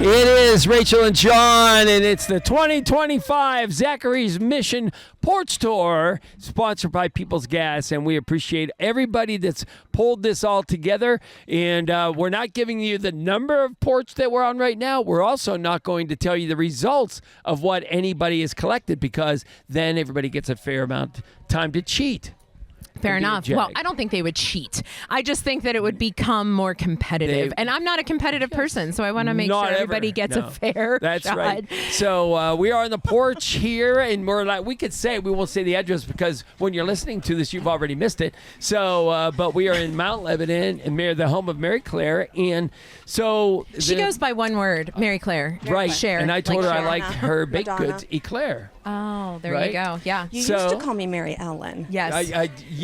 It is Rachel and John, and it's the 2025 Zachary's Mission Porch Tour, sponsored by People's Gas, and we appreciate everybody that's pulled this all together. And we're not giving you the number of porch that we're on right now. We're also not going to tell you the results of what anybody has collected, because then everybody gets a fair amount of time to cheat. Fair enough. Well, I don't think they would cheat. I just think that it would become more competitive. And I'm not a competitive person, so I want to make sure everybody gets a fair shot. Right. So we are on the porch here, and we're like, we won't say the address because when you're listening to this, you've already missed it. So, but we are in Mount Lebanon, and the home of Mary-Clare. And so she goes by one word, Mary-Clare. Right. Cher. And I told her I liked her baked goods, Eclair. Oh, there you go. Yeah. You used to call me Mary Ellen. Yes.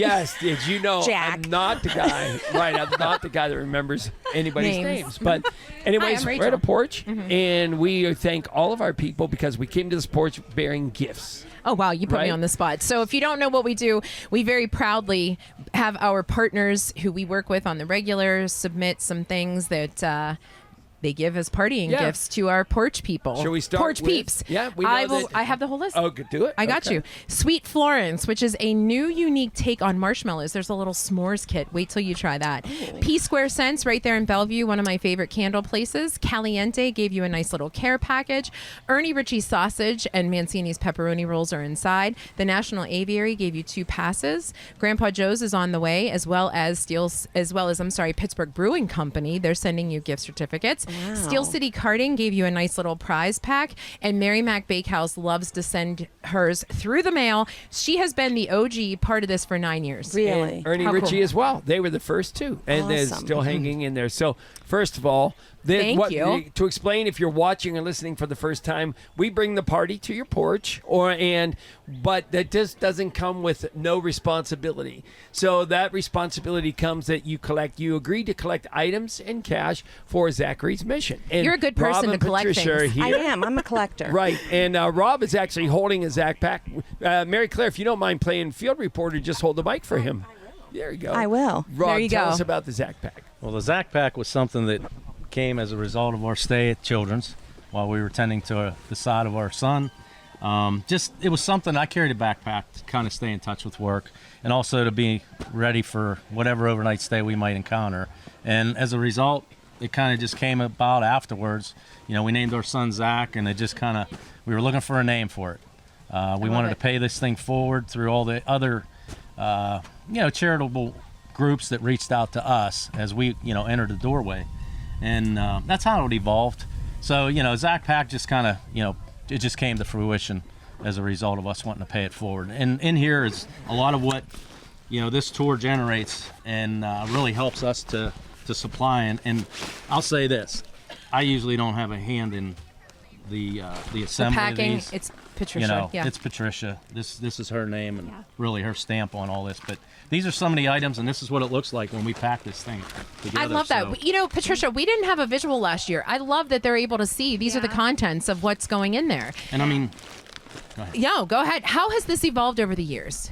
Yes, did you know Jack. I'm not the guy. Right, I'm not the guy that remembers anybody's names. But anyways, Hi, I'm we're at a porch, Mm-hmm. and we thank all of our people because we came to this porch bearing gifts. Oh, wow, you put me on the spot. So if you don't know what we do, we very proudly have our partners who we work with on the regular submit some things that they give as partying gifts to our porch people. Should we start Porch with, peeps. Yeah, we know I have the whole list. Oh, do it. I got you. Sweet Florence, which is a new, unique take on marshmallows. There's a little s'mores kit. Wait till you try that. P Square Scents, right there in Bellevue, one of my favorite candle places. Caliente gave you a nice little care package. Ricci sausage and Mancini's pepperoni rolls are inside. The National Aviary gave you 2 passes. Grandpa Joe's is on the way, as well as Pittsburgh Brewing Company. They're sending you gift certificates. Wow. Steel City Karting gave you a nice little prize pack, and MaryMac Bakehouse loves to send hers through the mail. She has been the OG part of this for 9 years. Really? And Ricci as well. They were the first two, and they're still hanging in there. So first of all, Thank you. To explain, if you're watching or listening for the first time, we bring the party to your porch, but that just doesn't come with no responsibility. So that responsibility comes that you agree to collect items and cash for Zachary's Mission. And you're a good person to collect things. Here, I am. I'm a collector. Right. And Rob is actually holding a Zach pack. Mary-Clare, if you don't mind playing field reporter, just hold the mic for him. There you go. I will. Rob, there you tell go. us about the Zach pack. Well, the Zach pack was something that came as a result of our stay at Children's while we were tending to the side of our son. It was something I carried a backpack to kind of stay in touch with work and also to be ready for whatever overnight stay we might encounter. And as a result, it kind of just came about afterwards. We named our son Zach, and it just we were looking for a name for it. We wanted to pay this thing forward through all the other, charitable groups that reached out to us as we, entered the doorway. And that's how it evolved. So, Zach Pack just it just came to fruition as a result of us wanting to pay it forward. And in here is a lot of what, this tour generates and really helps us to supply. And I'll say this, I usually don't have a hand in the assembly packing, of these. it's Patricia. It's Patricia. This is her name and really her stamp on all this. But these are some of the items, and this is what it looks like when we pack this thing together. I love that. Patricia, we didn't have a visual last year. I love that they're able to see. These are the contents of what's going in there. And I mean, go ahead. Yo, go ahead. How has this evolved over the years?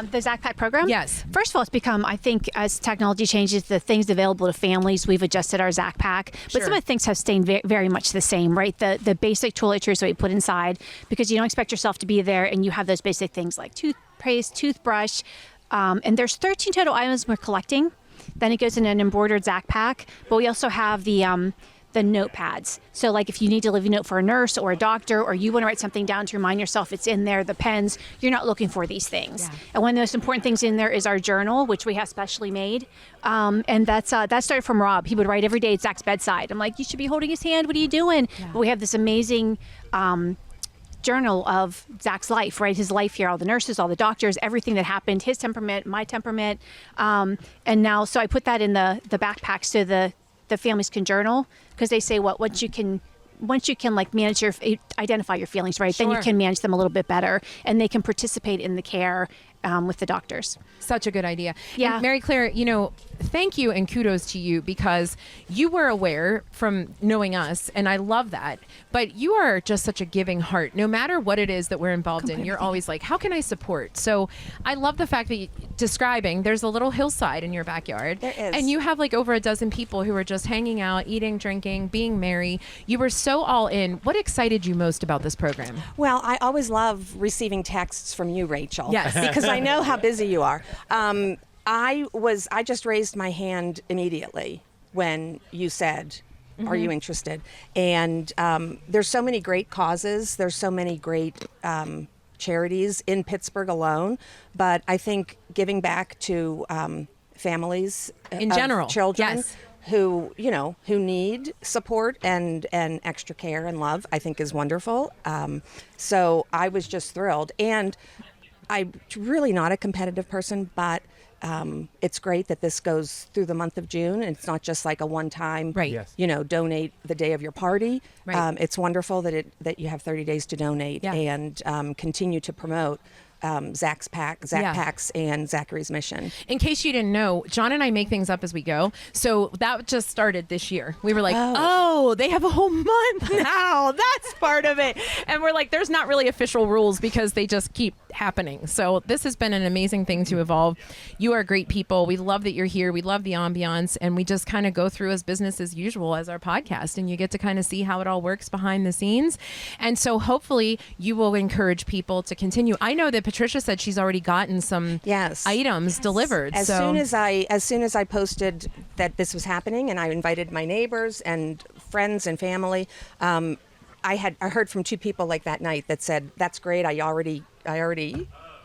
The Zach Pack program? Yes. First of all, it's become, I think, as technology changes, the things available to families, we've adjusted our Zach Pack. But some of the things have stayed very much the same, right? The basic toiletries that we put inside, because you don't expect yourself to be there, and you have those basic things like toothpaste, toothbrush, and there's 13 total items we're collecting. Then it goes in an embroidered Zach Pack. But we also have the notepads. So like if you need to leave a note for a nurse or a doctor, or you want to write something down to remind yourself it's in there, the pens, you're not looking for these things. Yeah. And one of the most important things in there is our journal, which we have specially made. And that started from Rob. He would write every day at Zach's bedside. I'm like, you should be holding his hand. What are you doing? Yeah. But we have this amazing journal of Zach's life, right? His life here, all the nurses, all the doctors, everything that happened, his temperament, my temperament. And now, so I put that in the backpack so the families can journal, because they say once you can like identify your feelings, right? Sure. Then you can manage them a little bit better, and they can participate in the care with the doctors. Such a good idea. Yeah. And Mary-Clare, thank you and kudos to you, because you were aware from knowing us, and I love that. But you are just such a giving heart. No matter what it is that we're involved in, you're always like, how can I support? So I love the fact that there's a little hillside in your backyard. There is. And you have like over a dozen people who are just hanging out, eating, drinking, being merry. You were so all in. What excited you most about this program? Well, I always love receiving texts from you, Rachel. Yes. Because I know how busy you are. I just raised my hand immediately when you said, are you interested? And there's so many great causes. There's so many great charities in Pittsburgh alone. But I think giving back to families In of general, children yes. who need support and extra care and love, I think is wonderful. So I was just thrilled. And I'm really not a competitive person, but it's great that this goes through the month of June, and it's not just like a one-time, Right. Yes. Donate the day of your party. Right. It's wonderful that you have 30 days to donate Yeah. and continue to promote Zach Packs and Zachary's Mission. In case you didn't know, John and I make things up as we go. So that just started this year. We were like, oh, they have a whole month now. That's part of it. And we're like, there's not really official rules because they just keep happening. So this has been an amazing thing to evolve. You are great people. We love that you're here. We love the ambiance. And we just kind of go through as business as usual as our podcast. And you get to kind of see how it all works behind the scenes. And so hopefully you will encourage people to continue. I know that Patricia said she's already gotten some items delivered. As soon as I posted that this was happening, and I invited my neighbors and friends and family, I heard from 2 people like that night that said, "That's great. I already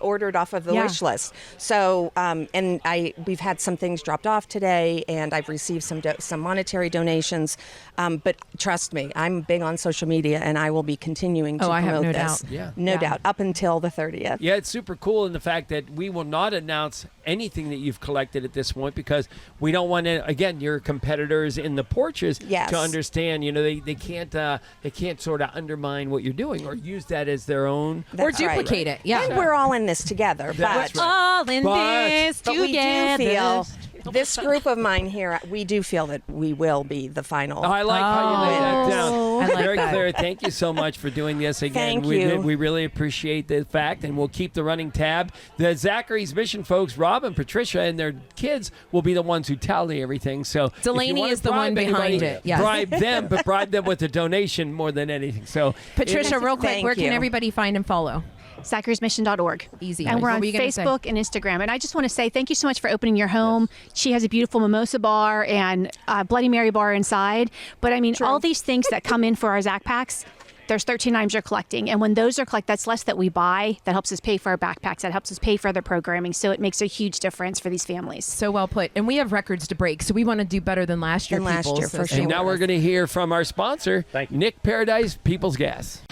ordered off of the wish list." So, and we've had some things dropped off today, and I've received some monetary donations. But trust me, I'm big on social media, and I will be continuing to promote I have no this. doubt. Yeah. No doubt, up until the 30th. Yeah, it's super cool in the fact that we will not announce anything that you've collected at this point because we don't want to, again, your competitors in the porches Yes. to understand, they can't sort of undermine what you're doing or use that as their own. or That's right. duplicate it. Yeah. And we're all in this together. That's but right. all in this But we do together. feel, this group of mine here, we do feel that we will be the final. I like how you laid that down. I like Very that. clear. Thank you so much for doing this again. Thank we, you. We really appreciate the fact, and we'll keep the running tab. The Zachary's Mission folks, Rob and Patricia and their kids, will be the ones who tally everything. So if you Delaney wanna is the one bribe behind anybody, it, yes. Bribe them, but bribe them with a donation more than anything. So Patricia, real quick, Thank where can you. everybody find and follow? Zachary'sMission.org. Easy. And we're What on were you gonna say? Facebook and Instagram. And I just want to say thank you so much for opening your home. She has a beautiful mimosa bar and Bloody Mary bar inside. But I mean, all these things that come in for our Zach Packs, there's 13 items you're collecting. And when those are collected, that's less that we buy. That helps us pay for our backpacks. That helps us pay for other programming. So it makes a huge difference for these families. So well put. And we have records to break, so we want to do better than last year. Than last people, year, so for stay sure. and now with we're us. going to hear from our sponsor, Thank you. Nick Paradise People's Gas.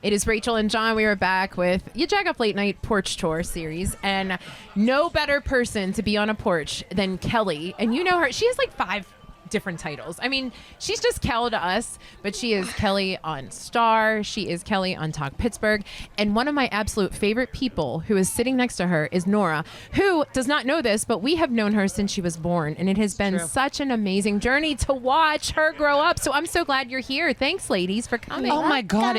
It is Rachel and John. We are back with your Jagoff Late Night Porch Tour series. And no better person to be on a porch than Kelly. And you know her. She has like 5 different titles. I mean, she's just Kel to us, but she is Kelly on Star. She is Kelly on Talk Pittsburgh. And one of my absolute favorite people who is sitting next to her is Nora, who does not know this, but we have known her since she was born. And it has been such an amazing journey to watch her grow up. So I'm so glad you're here. Thanks, ladies, for coming. Oh my God,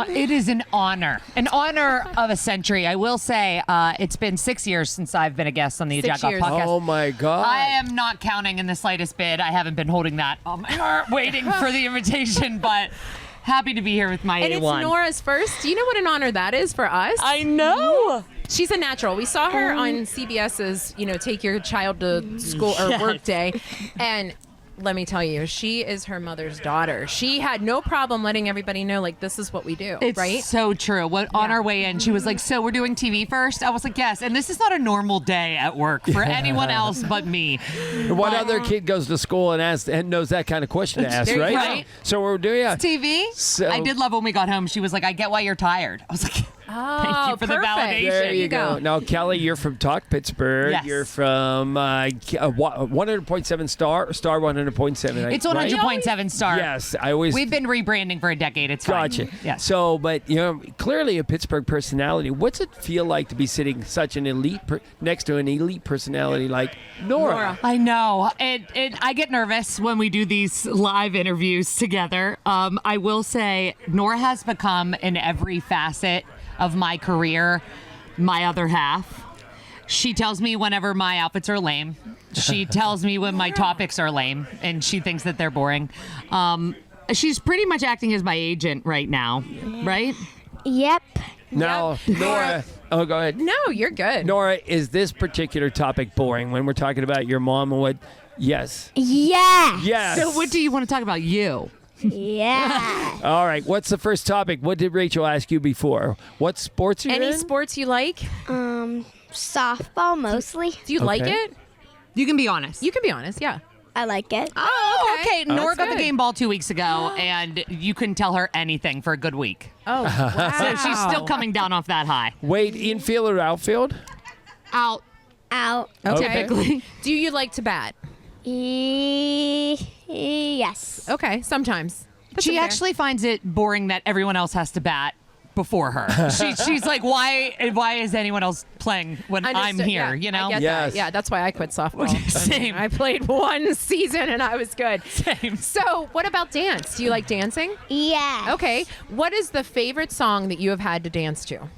it is an honor of a century. I will say it's been 6 years since I've been a guest on the 6 Jagoff years. podcast. Oh, my God. I am not counting in the slightest bit. I haven't been holding that on my heart, waiting for the invitation, but Happy to be here with my And A1. it's Nora's first. Do you know what an honor that is for us? I know. She's a natural. We saw her on CBS's, Take Your Child to School or Work Day. And let me tell you, she is her mother's daughter. She had no problem letting everybody know, like, this is what we do, It's right? so true. On our way in, she was like, so we're doing TV first? I was like, yes. And this is not a normal day at work for anyone else but me. What other kid goes to school and asks and knows that kind of question to ask, There you right? go. Right. So we're doing TV? So- I did love when we got home. She was like, I get why you're tired. I was like, thank you for the perfect. validation. There you go. Now, Kelly, you're from Talk Pittsburgh. Yes. You're from 100.7 Star 100.7. It's right? 100.7 Star. Yes, I always. We've been rebranding for a decade. It's fine. Gotcha. Yes. So, but clearly a Pittsburgh personality. What's it feel like to be sitting such an next to an elite personality like Nora? I know. I get nervous when we do these live interviews together. I will say Nora has become in every facet of my career my other half. She tells me whenever my outfits are lame. She tells me when my topics are lame, and she thinks that they're boring. She's pretty much acting as my agent right now, right? Yep. Now, Nora. Oh, go ahead. No, you're good. Nora, is this particular topic boring when we're talking about your mom and what? Yes. Yeah. Yes. So what do you want to talk about? You. Yeah. All right. What's the first topic? What did Rachel ask you before? What sports are you Any in? sports you like? Softball mostly. Do you like Okay. it? You can be honest. You can be honest, yeah. I like it. Oh, okay. Nora got the good. game ball 2 weeks ago, and you couldn't tell her anything for a good week. Oh, wow. So she's still coming down off that high. Wait, infield or outfield? Out. Out. Okay. Typically. Do you like to bat? Yes. Okay, sometimes. That's She okay. actually finds it boring that everyone else has to bat before her. She's like, why is anyone else playing when I'm Understood. here? Yeah, You know? I get Yes. that. Yeah, that's why I quit softball. Same. I played one season and I was good. Same. So, what about dance? Do you like dancing? Yeah. Okay. What is the favorite song that you have had to dance to?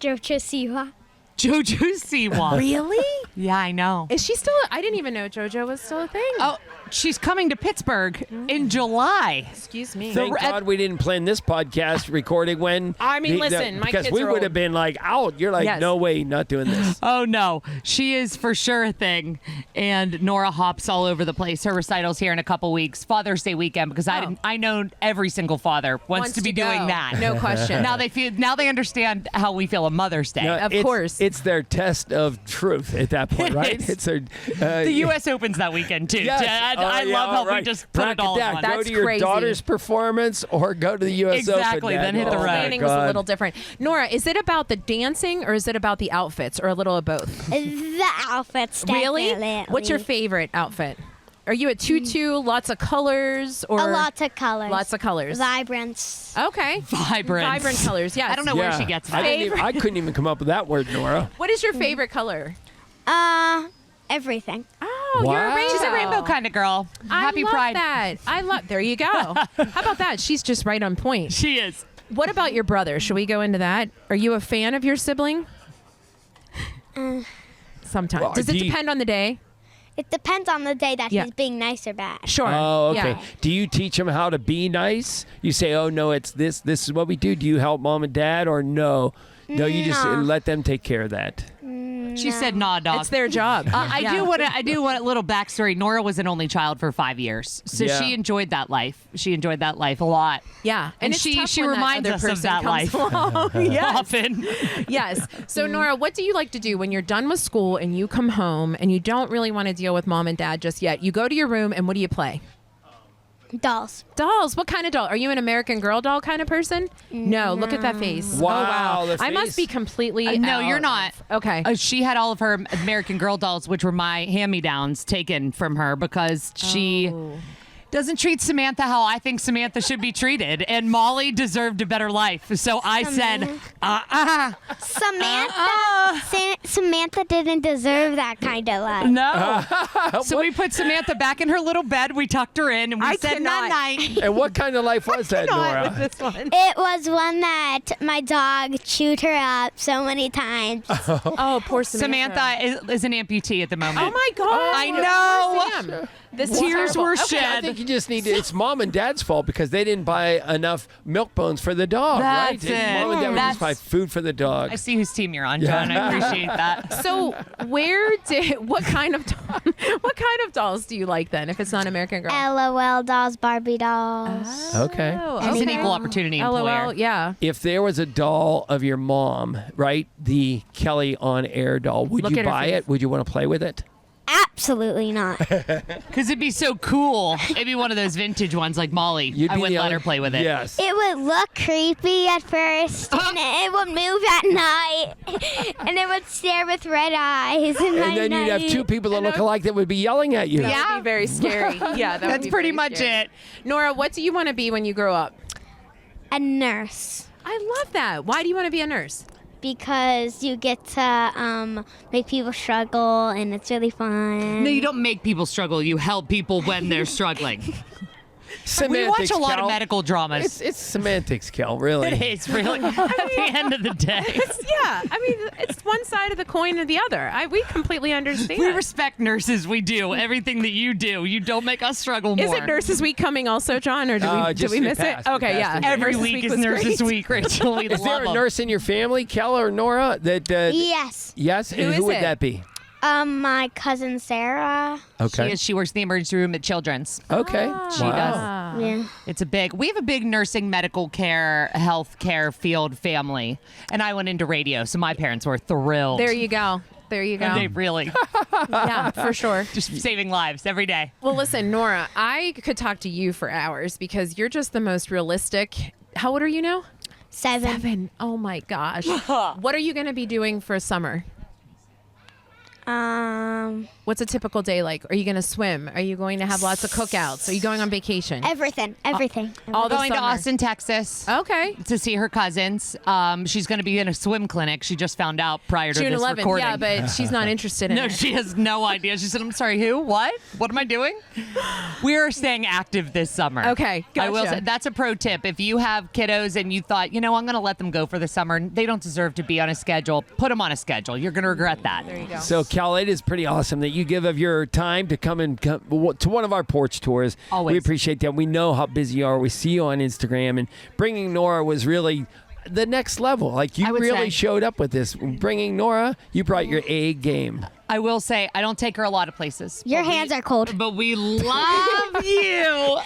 Jojo Siwa. JoJo Siwa. Really? Yeah, I know. Is she still? I didn't even know JoJo was still a thing. Oh, she's coming to Pittsburgh in July. Excuse me. Thank God we didn't plan this podcast recording when. I mean, listen, my because kids we are would old. have been like out. You're like, Yes. no way, not doing this. Oh no, she is for sure a thing. And Nora hops all over the place. Her recital's here in a couple weeks, Father's Day weekend, because I know every single father wants to be go. doing that. No question. Now they understand how we feel on Mother's Day. No, Of it's- course. it's their test of truth at that point, right? It is. It's their. The U.S. Opens that weekend too. Yes. I Oh, yeah, love how all right. we just put Bracket it all in that. one. Go That's to your crazy. daughter's performance or go to the U.S. Exactly, Open. then hit the Oh, road. my Planning was a God. little different. Nora, is it about the dancing or is it about the outfits or a little of both? The outfits. Really? Definitely. What's your favorite outfit? Are you a tutu, lots of colors, or A lot of colors. Lots of colors. Vibrance. Okay. Vibrant colors. Yes. I don't know where she gets that. I couldn't even come up with that word, Nora. What is your favorite color? Everything. Oh, you're Wow. a rainbow. She's a rainbow kind of girl. Happy I love Pride. that. I love. There you go. How about that? She's just right on point. She is. What about your brother? Should we go into that? Are you a fan of your sibling? Sometimes. Well, Does it depend on the day? It depends on the day that Yeah. he's being nice or bad. Sure. Oh, okay. Yeah. Do you teach them how to be nice? You say, "Oh no, it's this. This is what we do." Do you help mom and dad, or no? No, you just No. let them take care of that. She said, "Nah, dog." It's their job. I do want a little backstory. Nora was an only child for 5 years, so Yeah. she enjoyed that life. She enjoyed that life a lot. Yeah. And it's she tough when that reminds other us of person that comes life. along. Yes. Often. Yes. So, Nora, what do you like to do when you're done with school and you come home and you don't really want to deal with mom and dad just yet? You go to your room and what do you play? Dolls. Dolls. What kind of doll? Are you an American Girl doll kind of person? No. Look at that face. Wow, Oh, wow. the I must face. be completely. No, out you're not. of- Okay. She had all of her American Girl dolls, which were my hand-me-downs, taken from her because she doesn't treat Samantha how I think Samantha should be treated. And Molly deserved a better life. So I said, Samantha didn't deserve that kind of life. no. So we put Samantha back in her little bed. We tucked her in and we I said cannot. night-night. And what kind of life was that, Not with Nora? this one. It was one that my dog chewed her up so many times. Oh, poor Samantha. Samantha is an amputee at the moment. Oh my God. I know. Sam. This is Tears terrible. were Okay. shed. I think you just need to. It's mom and dad's fault because they didn't buy enough milk bones for the dog, right? That's it. Mom and dad would just buy food for the dog. I see whose team you're on, John. I appreciate that. So what kind of dolls do you like then? If it's not American Girl. LOL dolls, Barbie dolls. Okay. He's an equal opportunity employer. LOL, yeah. If there was a doll of your mom, right, the Kelly on Air doll, would Look you at her buy face. it? Would you want to play with it? Absolutely not. Because it'd be so cool. It'd be one of those vintage ones like Molly. You'd I be wouldn't the let only- her play with it. Yes. It would look creepy at first, and it would move at night, and it would stare with red eyes. And then you'd have two people that look alike that would be yelling at you. That would be very scary. Yeah, That's pretty much it. Nora, what do you want to be when you grow up? A nurse. I love that. Why do you want to be a nurse? Because you get to make people struggle, and it's really fun. No, you don't make people struggle. You help people when they're struggling. We Semantics, watch a lot Kel. of medical dramas. It's semantics, Kel, really. It is really. At the end of the day, It's one side of the coin or the other. We completely understand. we respect nurses. We do everything that you do. You don't make us struggle more. Is it Nurses Week coming also, John, or did just we miss it? passed. We Okay, passed yeah. it. Every Nurses week is was Nurses great. Week, Rachel. We Is there love a them. nurse in your family, Kel or Nora? Yes. Yes? And is who would it? that be? My cousin Sarah. Okay. She works in the emergency room at Children's. Okay. She does. Yeah. We have a big nursing, medical care, health care field family. And I went into radio, so my parents were thrilled. There you go. They really, Yeah, for sure. just saving lives every day. Well, listen, Nora, I could talk to you for hours because you're just the most realistic. How old are you now? 7. Oh my gosh. What are you going to be doing for summer? What's a typical day like? Are you going to swim? Are you going to have lots of cookouts? Are you going on vacation? Everything. All the Going to summer. Austin, Texas. Okay. To see her cousins. She's going to be in a swim clinic. She just found out prior to June this 11th. recording. Yeah, but she's not interested in No, it. she has no idea. She said, I'm sorry, who? What? What am I doing? We're staying active this summer. Okay, I will gotcha. say, that's a pro tip. If you have kiddos and you thought, I'm going to let them go for the summer, they don't deserve to be on a schedule, put them on a schedule. You're going to regret that. There you go. So, Kel, it is pretty awesome that you give of your time to come to one of our porch tours. Always. We appreciate that. We know how busy you are. We see you on Instagram, and bringing Nora was really the next level. Like, you I would really say. showed up with this. Bringing Nora, you brought your A game. I will say, I don't take her a lot of places. Your hands are cold. But we love you.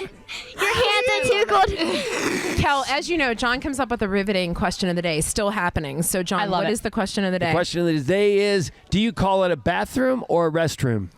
Your hands are too cold. Kel, as you know, John comes up with a riveting question of the day, still happening. So, I John, love what it. is the question of the day? The question of the day is, do you call it a bathroom or a restroom?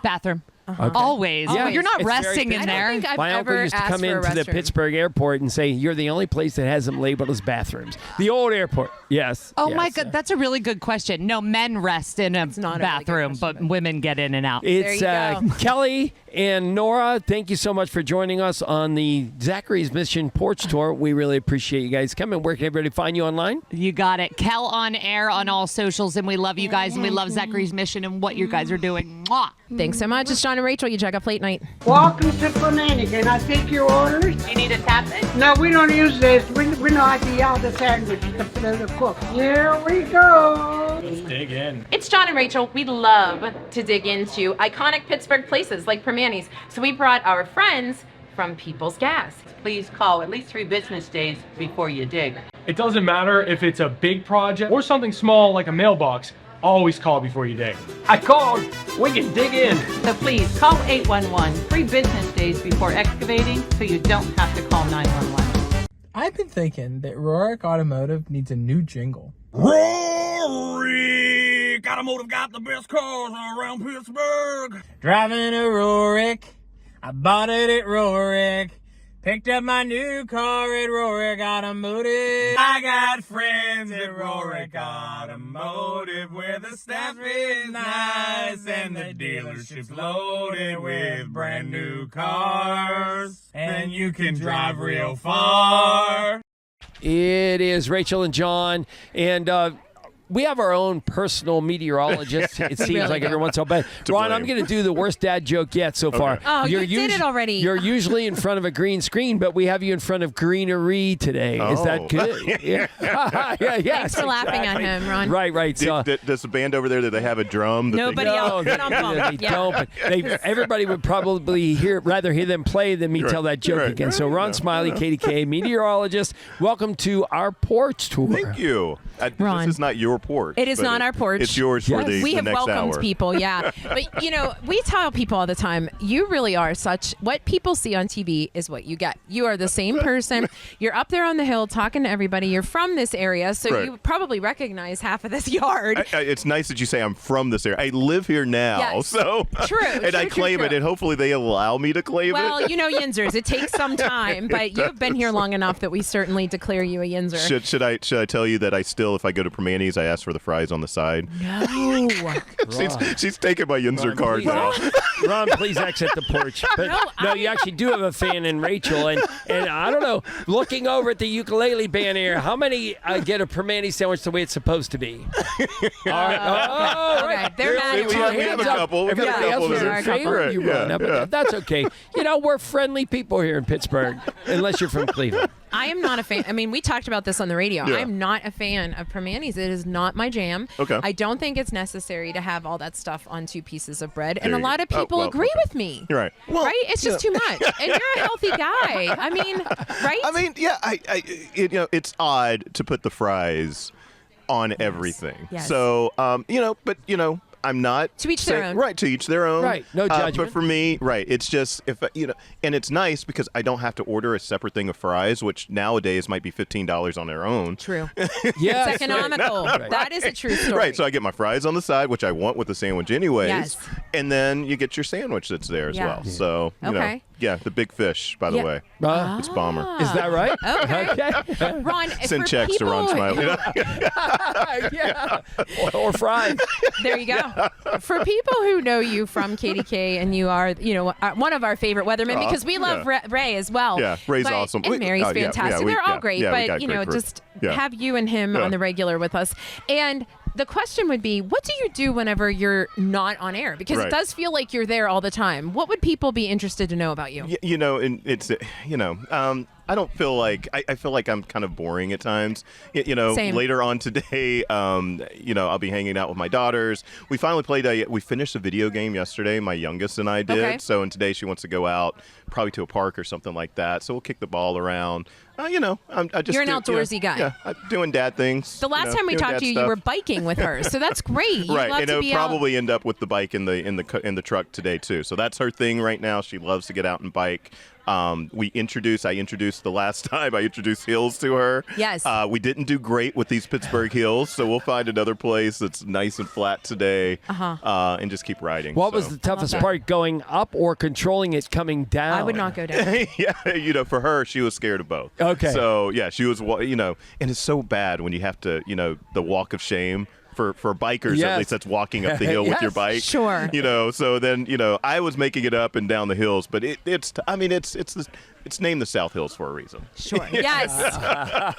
Bathroom. Always. Yeah, You're not it's very resting in Pittsburgh. there. I don't think I've My uncle ever used to asked come for a into the restroom. Pittsburgh airport and say, you're the only place that has them labeled as bathrooms. The old airport. Yes. Oh yes. my God, that's a really good question. No, men rest in a not a really good bathroom, question, but women get in and out. It's There you go. Kelly and Nora. Thank you so much for joining us on the Zachary's Mission Porch Tour. We really appreciate you guys coming. Where can everybody find you online? You got it. Kel on air on all socials, and we love you guys, and we love Zachary's Mission and what you guys are doing. Mwah. Thanks so much. It's John and Rachel. You Jagoff Late Night. Welcome to Fanatic. Can I take your orders? You need a tap in? No, we don't use this. We know how to yell the sandwich to the cook. Here we go. It's John and Rachel. We love to dig into iconic Pittsburgh places like Permanis. So we brought our friends from People's Gas. Please call at least 3 business days before you dig. It doesn't matter if it's a big project or something small like a mailbox. Always call before you dig. I called. We can dig in. So please call 811 3 business days before excavating so you don't have to call 911. I've been thinking that Rorick Automotive needs a new jingle. Rorik Automotive got the best cars around Pittsburgh. Driving a Rorick, I bought it at Rorick. Picked up my new car at Rorick Automotive. I got friends at Rorick Automotive where the staff is nice and the dealership's loaded with brand new cars. And you can drive real far. It is Rachel and John. And we have our own personal meteorologist. It seems Really like do. every once in a while. But Ron, I'm blame. going to do the worst dad joke yet so far. Oh, you did it already. You're usually in front of a green screen, but we have you in front of greenery today. Is that good? Yeah. Yes. Thanks for laughing at him, Ron. Right. So, Does the band over there, do they have a drum? that they- Nobody else. they don't. But everybody would probably rather hear them play than me tell that joke again. So Ron Smiley, KDK, meteorologist, welcome to our porch tour. Thank you. Ron. This is not your porch. It is but not our porch. It's yours for the, We the have next welcomed hour. people, yeah. But, we tell people all the time, you really are what people see on TV is what you get. You are the same person. You're up there on the hill talking to everybody. You're from this area, so you probably recognize half of this yard. It's nice that you say I'm from this area. I live here now, Yes. so True, and I claim it, and hopefully they allow me to claim Well, it. Yinzers, it takes some time, but you've been here long enough that we certainly declare you a Yinzer. Should I tell you that I still, if I go to Permani's, I ask for the fries on the side? No. she's taking my Yinzer card now. Ron, please exit the porch. But no, you actually do have a fan in Rachel, and I don't know. Looking over at the ukulele band here, how many get a Permani sandwich the way it's supposed to be? All right. Okay, they're mad at we you. have a couple. We got a Everybody couple else that is are in favor of you, Ron. But that's okay. We're friendly people here in Pittsburgh, unless you're from Cleveland. I am not a fan. I mean, we talked about this on the radio. Yeah. I'm not a fan of Permani's. It is not my jam. Okay. I don't think it's necessary to have all that stuff on 2 pieces of bread. There And a you lot go. of people well, agree okay. with me. You're right. Well, Right? It's just too much. And you're a healthy guy. I mean, right? I mean, yeah, it's odd to put the fries on everything. Yes. So, I'm not To each their saying- own. Right, to each their own. Right, no judgment. But for me, it's just and it's nice because I don't have to order a separate thing of fries, which nowadays might be $15 on their own. True. Yes. It's economical. That is a true story. Right, so I get my fries on the side, which I want with the sandwich anyways. Yes. And then you get your sandwich that's there as Yeah. well. So, Okay. the big fish, by the Yeah. way. It's bomber. Is that right? Okay. Ron, Send for checks to Ron people- Smiley. Yeah. Or fries. There you go. For people who know you from KDK, and you are, one of our favorite weathermen, because we love Ray as well. Yeah, Ray's But- awesome. And Mary's fantastic. They're all great, we but got great crew. just Yeah. have you and him on the regular with us. And the question would be, what do you do whenever you're not on air? Because it Right. does feel like you're there all the time. What would people be interested to know about you? And it's I don't feel like I feel like I'm kind of boring at times. Same. Later on today, I'll be hanging out with my daughters. We finally played we finished a video game yesterday. My youngest and I did. Okay. So and today she wants to go out, probably to a park or something like that. So we'll kick the ball around. I just You're an outdoorsy guy. Yeah, I'm doing dad things. The last time we doing talked dad to you, stuff. you were biking with her, so that's great. You Right, love and to it'll be probably end up with the bike in the truck today too. So that's her thing right now. She loves to get out and bike. I introduced the last time I introduced hills to her. Yes. We didn't do great with these Pittsburgh hills, so we'll find another place that's nice and flat today, and just keep riding. What was the toughest part, going up or controlling it coming down? I would not go down. Yeah, for her, she was scared of both. Okay. So yeah, she was, and it's so bad when you have to, the walk of shame. For bikers, Yes. at least, that's walking up the hill with your Yes. bike. Sure. So then, I was making it up and down the hills, but it's named the South Hills for a reason. Sure. Yes.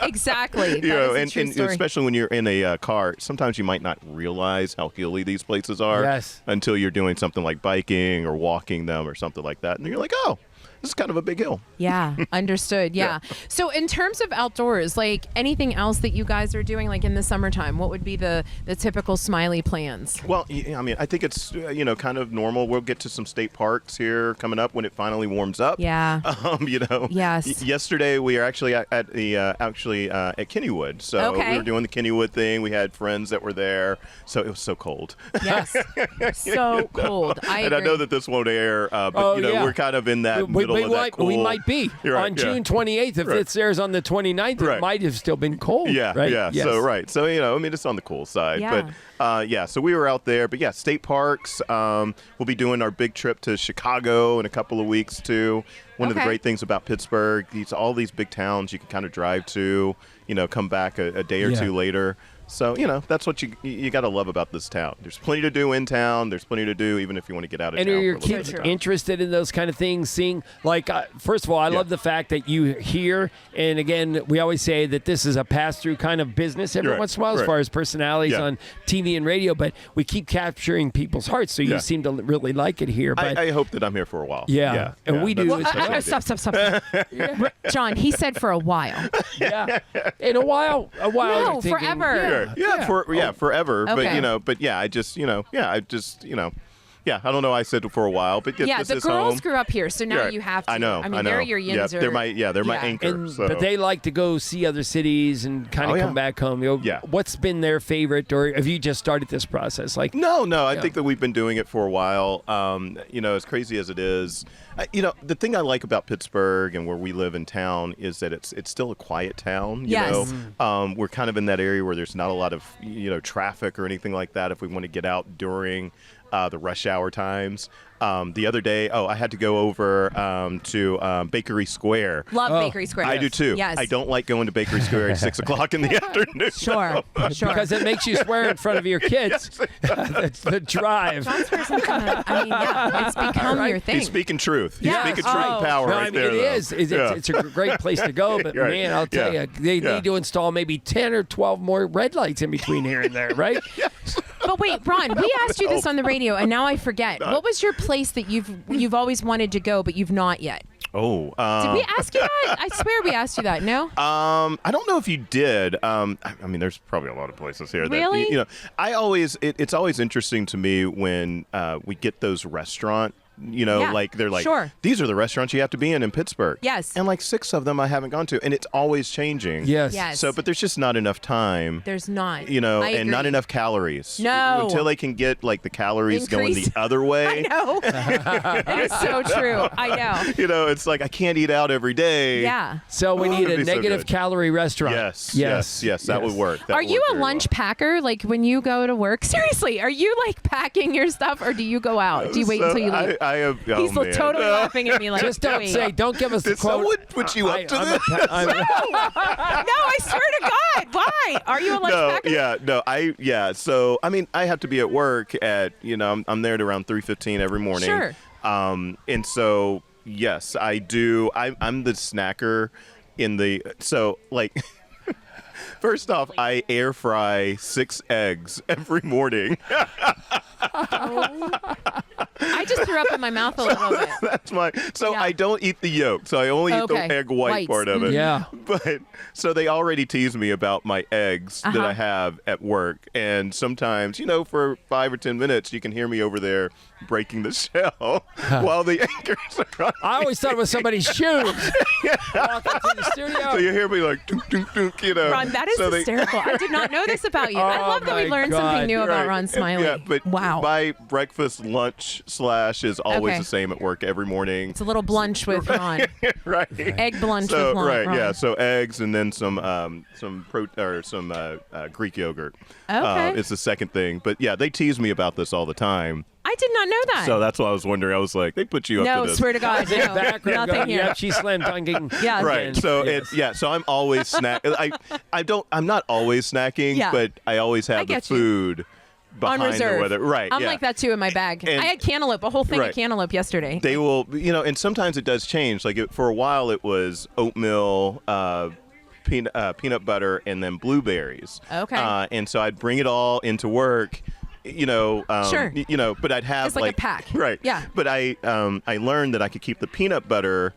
Exactly. That is a and, true and story. especially when you're in a car, sometimes you might not realize how hilly these places are Yes. until you're doing something like biking or walking them or something like that. And you're like, oh, this is kind of a big hill. Yeah, understood. Yeah. So in terms of outdoors, like anything else that you guys are doing, like in the summertime, what would be the typical Smiley plans? Well, I think it's, kind of normal. We'll get to some state parks here coming up when it finally warms up. Yeah. Yes. Yesterday we are actually at Kennywood. So Okay. we were doing the Kennywood thing. We had friends that were there. So it was so cold. Yes. So cold. I And I know agree. that this won't air, but Oh, yeah. we're kind of in that middle of that cool. We might be You're right, on yeah. June 28th. If Right. it airs on the 29th, it Right. might have still been cold. Yeah, right? yeah. Yes. So So it's on the cool side. Yeah. But so we were out there. But yeah, state parks. We'll be doing our big trip to Chicago in a couple of weeks too. One of the Okay. great things about Pittsburgh, all these big towns you can kind of drive to. Come back a day or Yeah. two later. So, that's what you got to love about this town. There's plenty to do in town. There's plenty to do even if you want to get out of and town. are your for a little kids bit of time. interested in those kind of things? Seeing, like, first of all, I love the fact that you hear, and again, we always say that this is a pass-through kind of business every once in a while as far as personalities on TV and radio, but we keep capturing people's hearts, so you seem to really like it here. But I hope that I'm here for a while. And we do. Stop. John, he said for a while. In a while. No, forever. Forever. Okay. I don't know. I said for a while, but this the is girls home. grew up here, so now you have to. I know. They're your yins. They're my anchor. But they like to go see other cities and kind of come back home. What's been their favorite, or have you just started this process? Like, no. I think that we've been doing it for a while. As crazy as it is, the thing I like about Pittsburgh and where we live in town is that it's still a quiet town. You know, we're kind of in that area where there's not a lot of traffic or anything like that. If we want to get out during the rush hour times. The other day, I had to go over to Bakery Square. Love Bakery Square. I do too. Yes. I don't like going to Bakery Square at 6 o'clock in the afternoon. Sure. Because it makes you swear in front of your kids. the drive. It's become your thing. He's speaking truth. Yes. He's speaking truth and power right there. It is. It's a great place to go, but man, I'll tell you, they need to install maybe 10 or 12 more red lights in between here and there, right? But wait, Ron, we asked you this on the radio, and now I forget. What was your place that you've always wanted to go, but you've not yet? Did we ask you that? I swear we asked you that. No. I don't know if you did. There's probably a lot of places here. Really? That, it's always interesting to me when we get those restaurant. Like they're like, these are the restaurants you have to be in Pittsburgh. Yes. And like 6 of them I haven't gone to, and it's always changing. Yes. So, but there's just not enough time. There's not. And not enough calories. No. Until they can get like the calories going the other way. I know. It is so true. I know. It's like I can't eat out every day. Yeah. So we need a negative calorie restaurant. Yes. That would work. Are you a lunch packer? Like when you go to work? Seriously, are you like packing your stuff, or do you go out? Do you wait until you leave? He's totally laughing at me like, just don't say, don't give us the Did quote. someone put you up to this? No, I swear to God. Why? Are you a lunch packer? So, I have to be at work at, I'm there at around 3:15 every morning. Sure. And so, yes, I do. I'm the snacker first off, I air fry 6 eggs every morning. I just threw up in my mouth a little bit. That's I don't eat the yolk, so I only eat the egg white part of it. Yeah. But so they already tease me about my eggs that I have at work, and sometimes, for 5 or 10 minutes, you can hear me over there breaking the shell while the anchors are on. I always thought it was somebody's shoes. Walking to the studio. So you hear me like, dunk, dunk, dunk, Ron, that is hysterical. I did not know this about you. I love that we learned something new about Ron Smiley. Yeah, but wow. my breakfast lunch / is always the same at work every morning. It's a little blunch with Ron. Right. Egg blunch with Ron. Right, yeah. So eggs and then some Greek yogurt. Okay. It's the second thing. But yeah, they tease me about this all the time. I did not know that. So that's why I was wondering. I was like, they put you up to this. No, swear to God, no. Nothing here. Yeah, she's slam dunking. Yeah. Right. So so I'm always I'm not always snacking, but I always have the food behind on reserve. Or whether. Right. I'm like that too in my bag. And I had cantaloupe, a whole thing of cantaloupe yesterday. They will, and sometimes it does change. Like for a while, it was oatmeal, peanut butter, and then blueberries. Okay. And so I'd bring it all into work. Sure. But I'd have it's like a pack. Right. Yeah. But I learned that I could keep the peanut butter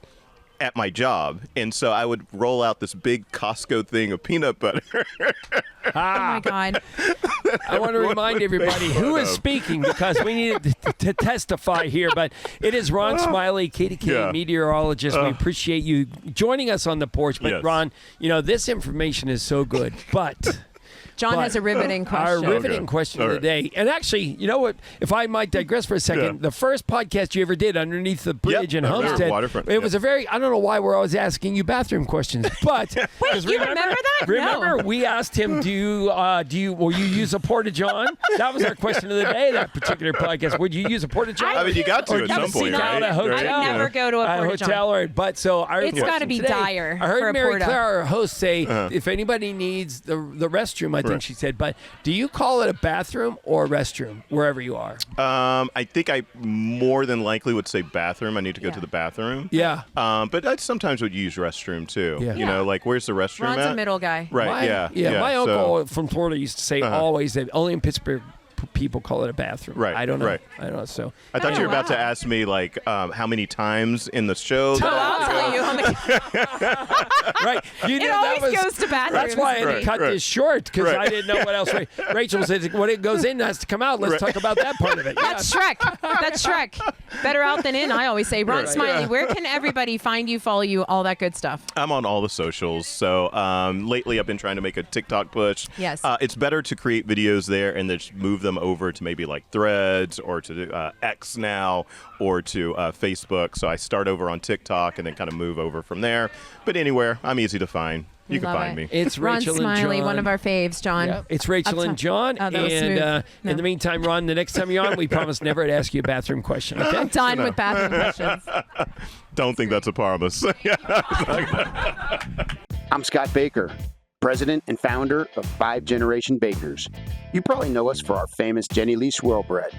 at my job, and so I would roll out this big Costco thing of peanut butter. Oh my God. I want to remind everybody who is speaking, because we need to testify here, but it is Ron Smiley, KDK meteorologist. We appreciate you joining us on the porch. But Ron, this information is so good, but John has a riveting question. Our riveting question of the day. And actually, you know what? If I might digress for a second, the first podcast you ever did underneath the bridge in Homestead, it was a very, I don't know why we're always asking you bathroom questions, but wait, you remember that? Remember, we asked him, will you use a porta-john? That was our question of the day, that particular podcast. Would you use a porta-john? I mean, you got to at some point, right? A hotel, I would never go to a porta-john. It's got to be dire. I heard for a Mary-Clare, porta. our host, say if anybody needs the restroom, I think she said. But do you call it a bathroom or a restroom wherever you are? I think I more than likely would say bathroom. I need to go to the bathroom. Yeah. But I sometimes would use restroom too. Yeah. You know, like where's the restroom Ron's at? a middle guy. Right. Yeah. My uncle from Florida used to say always that only in Pittsburgh people call it a bathroom. Right. I don't know. Right. I don't know. So I thought you were about to ask me like how many times in the show. I'll tell you. Right. You It always goes to bathrooms. That's why I had to cut this short because I didn't know what else. Rachel said when it goes in has to come out. Let's talk about that part of it. That's Shrek. That's Shrek. Better out than in, I always say. Ron Smiley, where can everybody find you, follow you, all that good stuff? I'm on all the socials. So lately I've been trying to make a TikTok push. Yes. It's better to create videos there and then just move them over to maybe like Threads or to X now or to Facebook. So I start over on TikTok and then kind of move over from there. But anywhere, I'm easy to find. You can find me. It's Ron Rachel Smiley, and John. one of our faves, John. Yeah, it's Rachel and John. Oh, that was smooth. And in the meantime, Ron, the next time you're on, we promise never to ask you a bathroom question. Okay? I'm done with bathroom questions. Don't think that's a promise. I'm Scott Baker, president and founder of 5 Generation Bakers. You probably know us for our famous Jenny Lee swirl bread.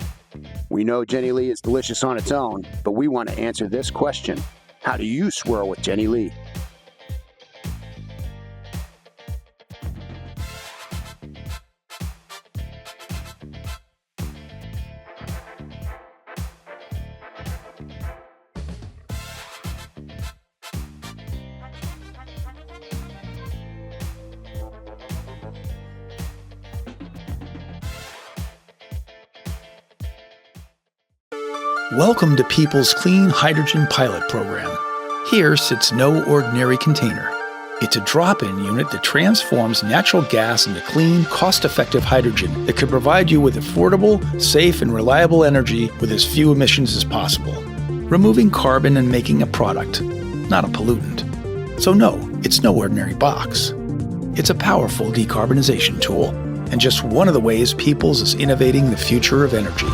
We know Jenny Lee is delicious on its own, but we want to answer this question. How do you swirl with Jenny Lee? Welcome to People's Clean Hydrogen Pilot Program. Here sits no ordinary container. It's a drop-in unit that transforms natural gas into clean, cost-effective hydrogen that could provide you with affordable, safe, and reliable energy with as few emissions as possible, removing carbon and making a product, not a pollutant. So no, it's no ordinary box. It's a powerful decarbonization tool, and just one of the ways People's is innovating the future of energy.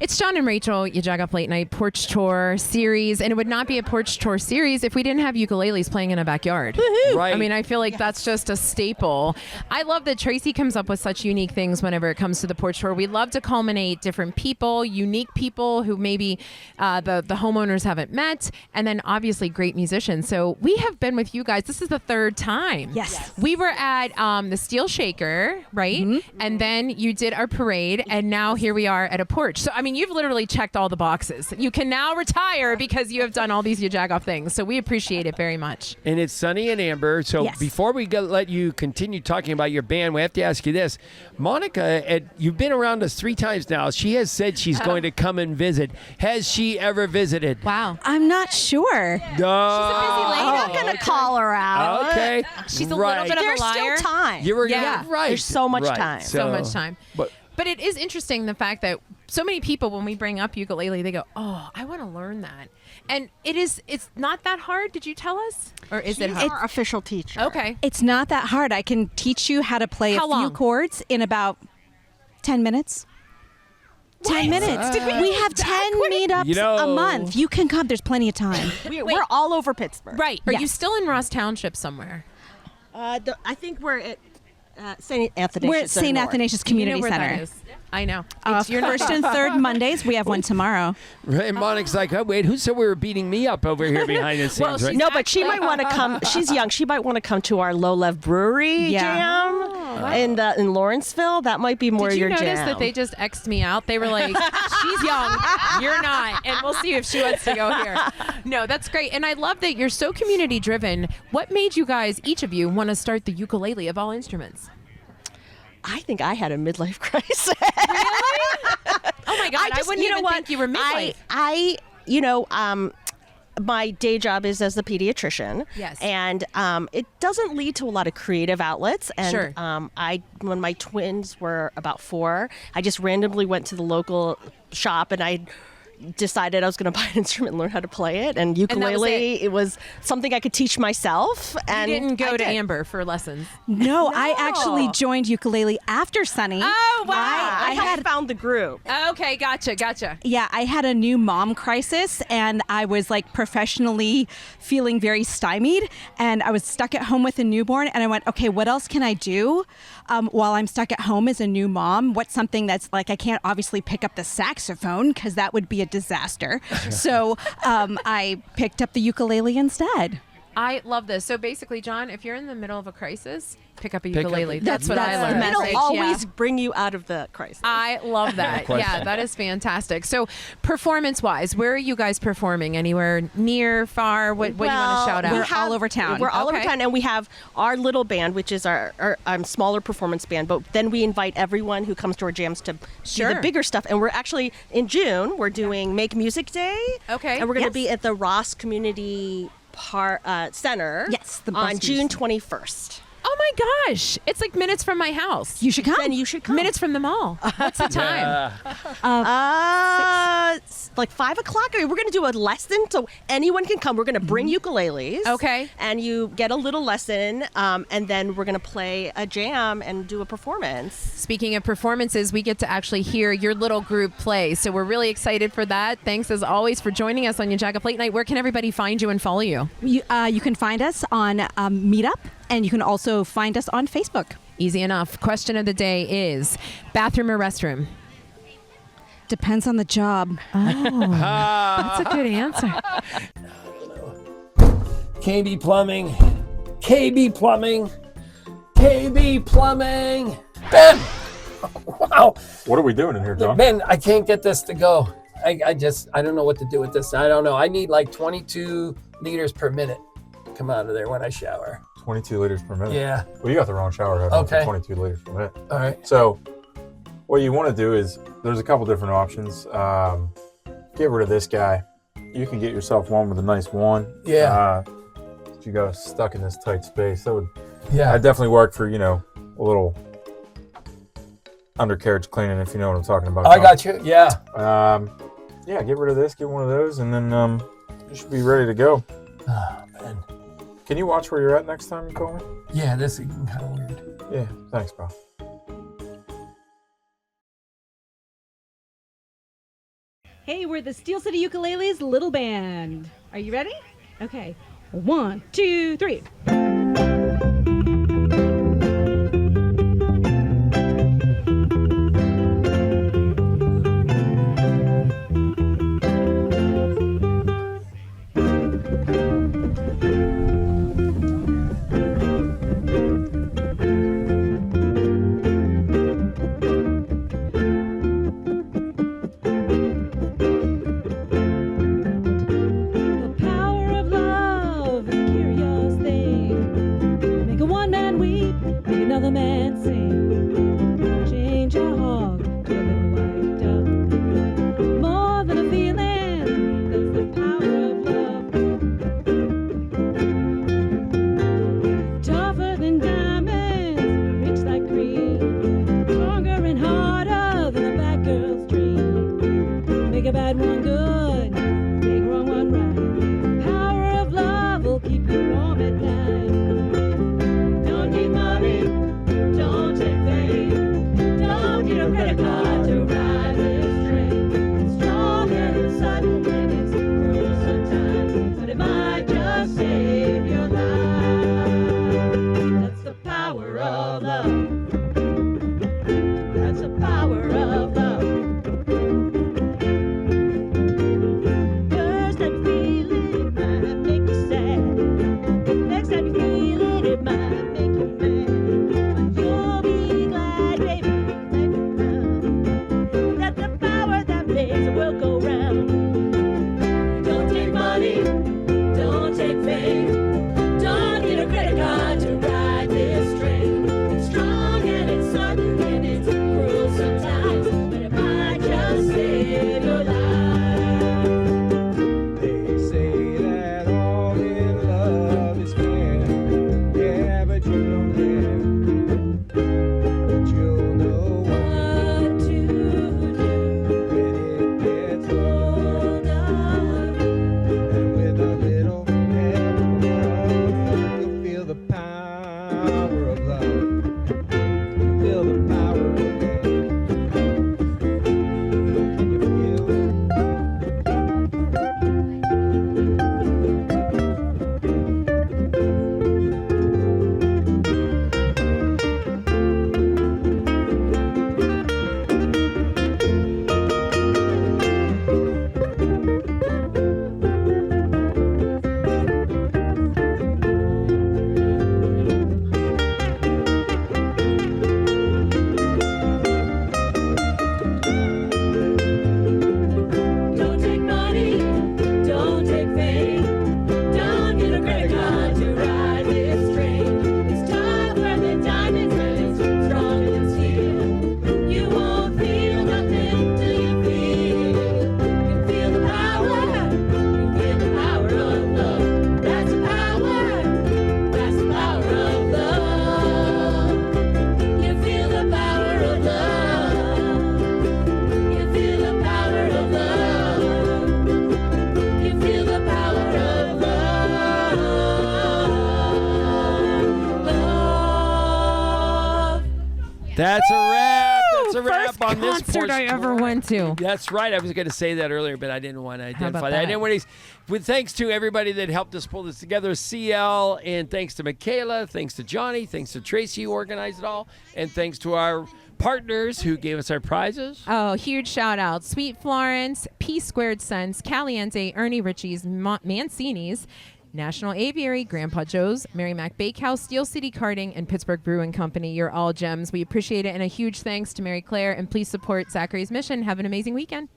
It's John and Rachel, your Jagoff Late Night Porch Tour series, and it would not be a Porch Tour series if we didn't have ukuleles playing in a backyard. Woo-hoo. Right. I mean, I feel like that's just a staple. I love that Tracy comes up with such unique things whenever it comes to the Porch Tour. We love to culminate different people, unique people who maybe the homeowners haven't met, and then obviously great musicians. So we have been with you guys. This is the 3rd time. Yes. We were at the Steel Shaker, right? Mm-hmm. And then you did our parade, and now here we are at a porch. So, I mean, you've literally checked all the boxes. You can now retire because you have done all these Jagoff things. So we appreciate it very much. And it's Sunny and Amber. So before we let you continue talking about your band, we have to ask you this. Monica, you've been around us 3 times now. She has said she's going to come and visit. Has she ever visited? Wow. I'm not sure. No. She's a busy lady. I'm not going to call her out. Okay. She's a little bit of There's a liar. still time. You were Yeah. right. There's so much Right. time. So much time. But it is interesting the fact that so many people, when we bring up ukulele, they go, "Oh, I want to learn that." And it's not that hard. Did you tell us, or is it hard? Our official teacher. Okay. It's not that hard. I can teach you how to play How a few long? chords in about 10 minutes. 10 minutes. We have 10 meetups a month. You can come. There's plenty of time. We're all over Pittsburgh. Right. Are you Yes. still in Ross Township somewhere? I think we're at St. Athanasius. We're at St. Athanasius Community You know where Center. that is. I know. You're first and third Mondays. We have one tomorrow. And Monica's like, oh, wait, who said we were beating me up over here behind the scenes? Right? No, but she might want to come. She's young. She might want to come to our Low Lev Brewery jam in Lawrenceville. That might be more Did you your notice jam. that they just X'd me out? They were like, she's young, you're not, and we'll see if she wants to go here. No, that's great. And I love that you're so community driven. What made you guys, each of you, want to start the ukulele of all instruments? I think I had a midlife crisis. Oh my God, I wouldn't even think you were midlife. My day job is as the pediatrician. Yes. And it doesn't lead to a lot of creative outlets. And Sure. when my twins were about 4, I just randomly went to the local shop and I decided I was going to buy an instrument and learn how to play it. And ukulele, it was something I could teach myself. And you didn't go I to did. Amber for lessons. No, I actually joined ukulele after Sunny. Oh, wow. I had found the group. Okay, gotcha. Yeah, I had a new mom crisis, and I was like professionally feeling very stymied, and I was stuck at home with a newborn, and I went, okay, what else can I do while I'm stuck at home as a new mom? What's something that's like, I can't obviously pick up the saxophone because that would be a disaster. So I picked up the ukulele instead. I love this. So basically, John, if you're in the middle of a crisis, pick up a ukulele. That's what I learned. It'll always bring you out of the crisis. I love that. Yeah, that is fantastic. So performance-wise, where are you guys performing? Anywhere near, far? What do you want to shout out? We're all over town. We're all over town, and we have our little band, which is our smaller performance band, but then we invite everyone who comes to our jams to do the bigger stuff. And we're actually, in June, we're doing Make Music Day. Okay. And we're going to be at the Ross Community Center on June 21st. Oh my gosh! It's like minutes from my house. You should come. Then you should come. Minutes from the mall. What's the time? It's like 5 o'clock. We're going to do a lesson, so anyone can come. We're going to bring ukuleles. Okay. And you get a little lesson, and then we're going to play a jam and do a performance. Speaking of performances, we get to actually hear your little group play, so we're really excited for that. Thanks as always for joining us on your Jagoff Late Night. Where can everybody find you and follow you? You can find us on Meetup, and you can also find us on Facebook. Easy enough. Question of the day is bathroom or restroom? Depends on the job. Oh, that's a good answer. KB Plumbing. KB Plumbing. KB Plumbing. Ben! Wow. What are we doing in here, John? Ben, I can't get this to go. I don't know what to do with this. I don't know. I need like 22 liters per minute come out of there when I shower. 22 liters per minute? Yeah. Well, you got the wrong shower head. Okay. 22 liters per minute. All right. So what you want to do is there's a couple different options. Get rid of this guy. You can get yourself one with a nice one. Yeah. You got stuck in this tight space. That would That definitely work for, a little undercarriage cleaning, if you know what I'm talking about. I got you. Yeah. Yeah, get rid of this, get one of those, and then you should be ready to go. Oh, man. Can you watch where you're at next time you call me? Yeah, this is kind of weird. Yeah, thanks, pal. Hey, we're the Steel City Ukuleles Little Band. Are you ready? Okay. 1, 2, 3. The power of love is a curious thing. That's a wrap. That's a wrap First on this concert I Porch ever Tour. went to. That's right. I was going to say that earlier, but I didn't want to identify about that. I that? didn't want to. With thanks to everybody that helped us pull this together, CL, and thanks to Michaela, thanks to Johnny, thanks to Tracy who organized it all, and thanks to our partners who gave us our prizes. Oh, huge shout out. Sweet Florence, P Squared Sense, Caliente, Ernie Ricci's, Mancini's, National Aviary, Grandpa Joe's, MaryMac Bakehouse, Steel City Karting, and Pittsburgh Brewing Company. You're all gems. We appreciate it. And a huge thanks to Mary-Clare. And please support Zachary's mission. Have an amazing weekend.